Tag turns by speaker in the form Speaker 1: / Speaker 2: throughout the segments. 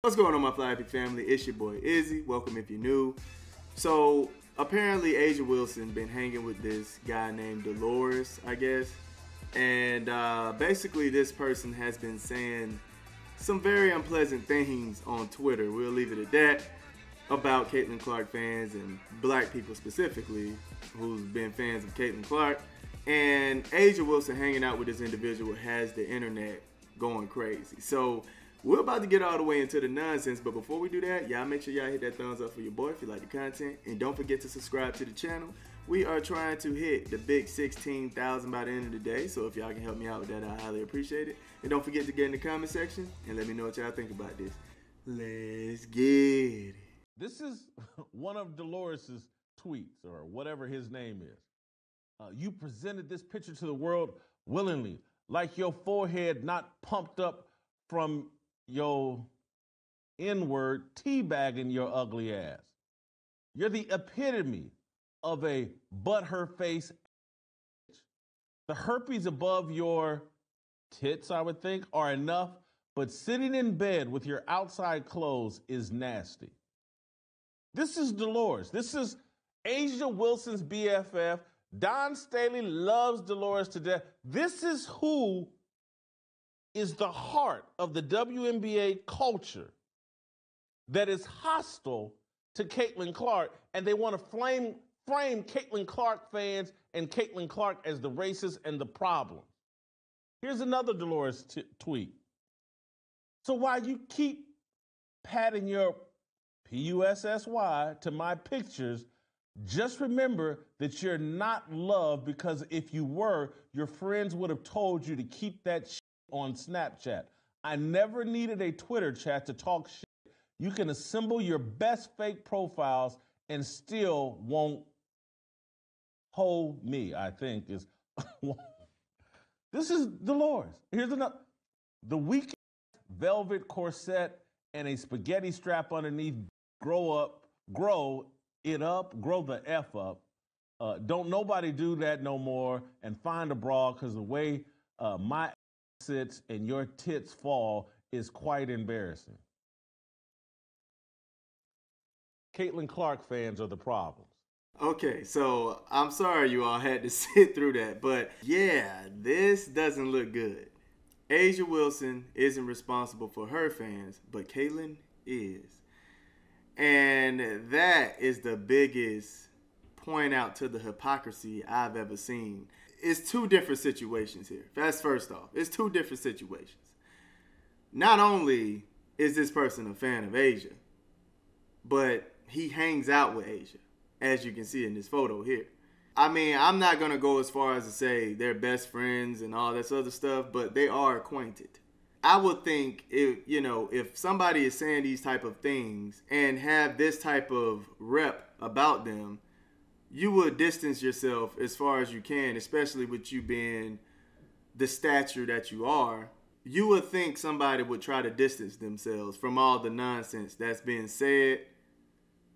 Speaker 1: What's going on, my Fly Epic family? It's your boy Izzy. Welcome if you're new. So apparently Asia Wilson been hanging with this guy named Dolores, I guess. And basically this person has been saying some very unpleasant things on Twitter. We'll leave it at that, about Caitlin Clark fans and black people specifically who's been fans of Caitlin Clark. And Asia Wilson hanging out with this individual has the internet going crazy. So we're about to get all the way into the nonsense, but before we do that, y'all make sure y'all hit that thumbs up for your boy if you like the content, and don't forget to subscribe to the channel. We are trying to hit the big 16,000 by the end of the day, so if y'all can help me out with that, I highly appreciate it. And don't forget to get in the comment section and let me know what y'all think about this. Let's get it.
Speaker 2: This is one of Dolores's tweets, or whatever his name is. You presented this picture to the world willingly, like your forehead not pumped up from your N-word teabagging your ugly ass. You're the epitome of a butt-hurt face. The herpes above your tits, I would think, are enough, but sitting in bed with your outside clothes is nasty. This is Dolores. This is Asia Wilson's BFF. Don Staley loves Dolores to death. This is who is the heart of the WNBA culture that is hostile to Caitlin Clark, and they want to frame Caitlin Clark fans and Caitlin Clark as the racist and the problem. Here's another Dolores tweet. So while you keep patting your P-U-S-S-Y to my pictures, just remember that you're not loved, because if you were, your friends would have told you to keep that shit on Snapchat. I never needed a Twitter chat to talk shit. You can assemble your best fake profiles and still won't hold me, I think is. This is Dolores. Here's another. The weak velvet corset and a spaghetti strap underneath. Grow the F up. Don't nobody do that no more, and find a bra, because the way my sits and your tits fall is quite embarrassing. Caitlin Clark fans are the problems.
Speaker 1: Okay, so I'm sorry you all had to sit through that, but yeah, this doesn't look good. Asia Wilson isn't responsible for her fans, but Caitlin is. And that is the biggest point out to the hypocrisy I've ever seen. It's two different situations here. That's first off. It's two different situations. Not only is this person a fan of Asia, but he hangs out with Asia, as you can see in this photo here. I mean, I'm not going to go as far as to say they're best friends and all this other stuff, but they are acquainted. I would think if somebody is saying these type of things and have this type of rep about them, you would distance yourself as far as you can, especially with you being the stature that you are. You would think somebody would try to distance themselves from all the nonsense that's being said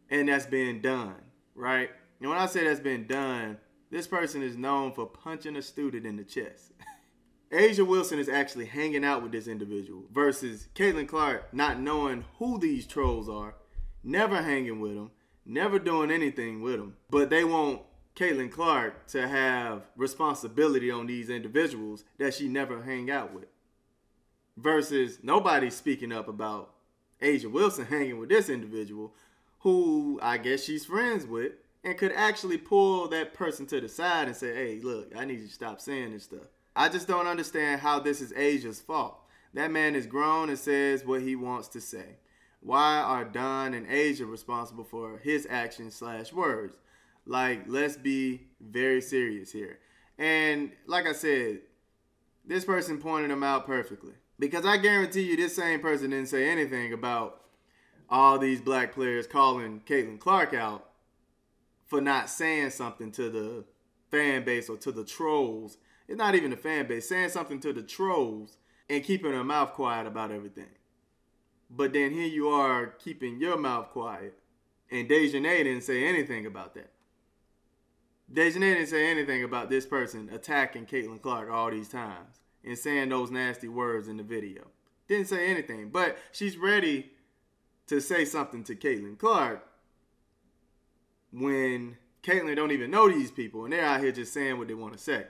Speaker 1: and that's being done, right? And when I say that's been done, this person is known for punching a student in the chest. Asia Wilson is actually hanging out with this individual versus Caitlin Clark not knowing who these trolls are, never hanging with them, never doing anything with them. But they want Caitlin Clark to have responsibility on these individuals that she never hang out with. Versus nobody's speaking up about Asia Wilson hanging with this individual who I guess she's friends with, and could actually pull that person to the side and say, hey, look, I need you to stop saying this stuff. I just don't understand how this is Asia's fault. That man is grown and says what he wants to say. Why are Don and Asia responsible for his actions / words? Like, let's be very serious here. And like I said, this person pointed him out perfectly. Because I guarantee you this same person didn't say anything about all these black players calling Caitlin Clark out for not saying something to the fan base or to the trolls. It's not even the fan base. Saying something to the trolls and keeping their mouth quiet about everything. But then here you are keeping your mouth quiet. And Dejanay didn't say anything about that. Dejanay didn't say anything about this person attacking Caitlin Clark all these times and saying those nasty words in the video. Didn't say anything. But she's ready to say something to Caitlin Clark when Caitlin don't even know these people and they're out here just saying what they want to say.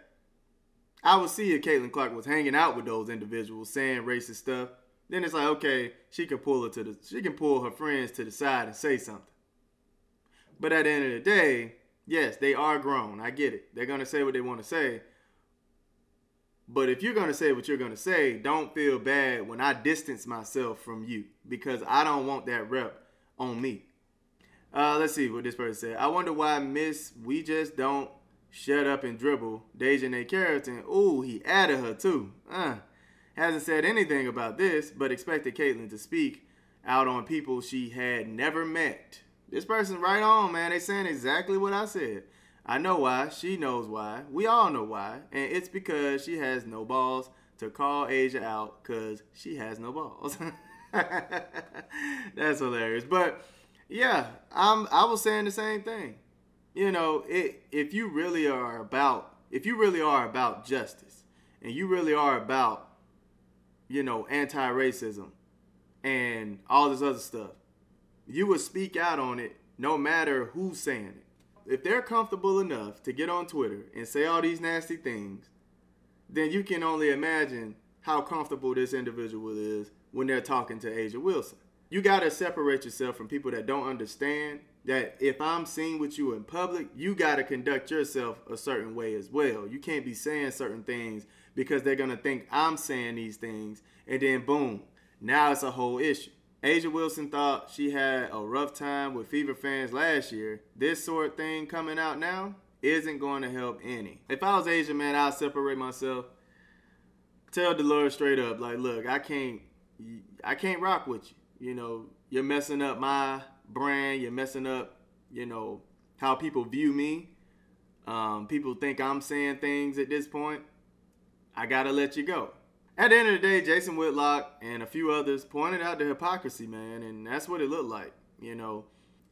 Speaker 1: I would see if Caitlin Clark was hanging out with those individuals saying racist stuff. Then it's like, okay, she can pull her friends to the side and say something. But at the end of the day, yes, they are grown. I get it. They're gonna say what they want to say. But if you're gonna say what you're gonna say, don't feel bad when I distance myself from you, because I don't want that rep on me. Let's see what this person said. I wonder why Miss We Just Don't Shut Up and Dribble, Dejanay Carrington. Ooh, he added her too. Hasn't said anything about this, but expected Caitlin to speak out on people she had never met. This person right on, man. They saying exactly what I said. I know why. She knows why. We all know why. And it's because she has no balls to call Asia out because she has no balls. That's hilarious. But yeah, I was saying the same thing. You know, if you really are about justice, and you really are about, you know, anti-racism and all this other stuff, you would speak out on it no matter who's saying it. If they're comfortable enough to get on Twitter and say all these nasty things, then you can only imagine how comfortable this individual is when they're talking to Asia Wilson. You got to separate yourself from people that don't understand that if I'm seen with you in public, you got to conduct yourself a certain way as well. You can't be saying certain things because they're going to think I'm saying these things, and then boom, now it's a whole issue. Asia Wilson thought she had a rough time with Fever fans last year. This sort of thing coming out now isn't going to help any. If I was Asia, man, I'd separate myself. Tell Dolores straight up, like, look, I can't rock with you. You know, you're messing up my brand. You're messing up, you know, how people view me. People think I'm saying things at this point. I got to let you go. At the end of the day, Jason Whitlock and a few others pointed out the hypocrisy, man, and that's what it looked like. You know,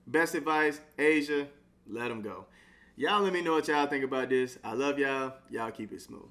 Speaker 1: best advice, Asia, let them go. Y'all let me know what y'all think about this. I love y'all. Y'all keep it smooth.